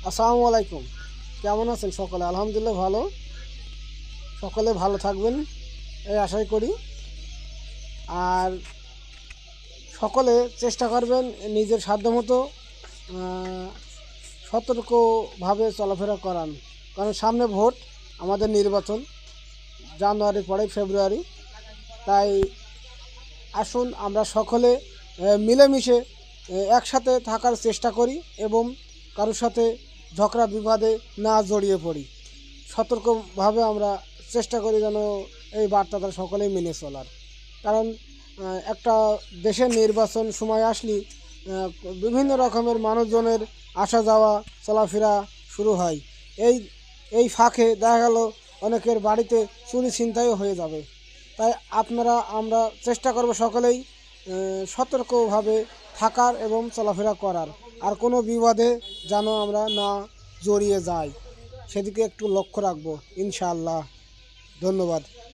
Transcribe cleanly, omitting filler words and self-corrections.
আসসালামু আলাইকুম। কেমন আছেন সকলে? আলহামদুলিল্লাহ ভালো। সকলে ভালো থাকবেন এই আশাই করি। আর সকলে চেষ্টা করবেন নিজের সাধ্যমতো সতর্কভাবে চলাফেরা করান। কারণ সামনে ভোট, আমাদের নির্বাচন জানুয়ারি পরে ফেব্রুয়ারি। তাই আসুন আমরা সকলে মিলেমিশে একসাথে থাকার চেষ্টা করি এবং কারোর সাথে ঝগড়া বিবাদে না জড়িয়ে পড়ি। সতর্কভাবে আমরা চেষ্টা করি যেন এই বার্তাটা সকলেই মেনে চলার। কারণ একটা দেশের নির্বাচন সময় আসলেই বিভিন্ন রকমের মানুষজনের আসা যাওয়া চলাফেরা শুরু হয়। এই এই ফাঁকে দেখা গেল অনেকের বাড়িতে চুরি ছিনতাইও হয়ে যাবে। তাই আমরা চেষ্টা করব সকলেই সতর্কভাবে থাকার এবং চলাফেরা করার। আর কোনো বিবাদে যেন আমরা না জড়িয়ে যাই, সেদিকে একটু লক্ষ্য রাখবো ইনশাআল্লাহ। ধন্যবাদ।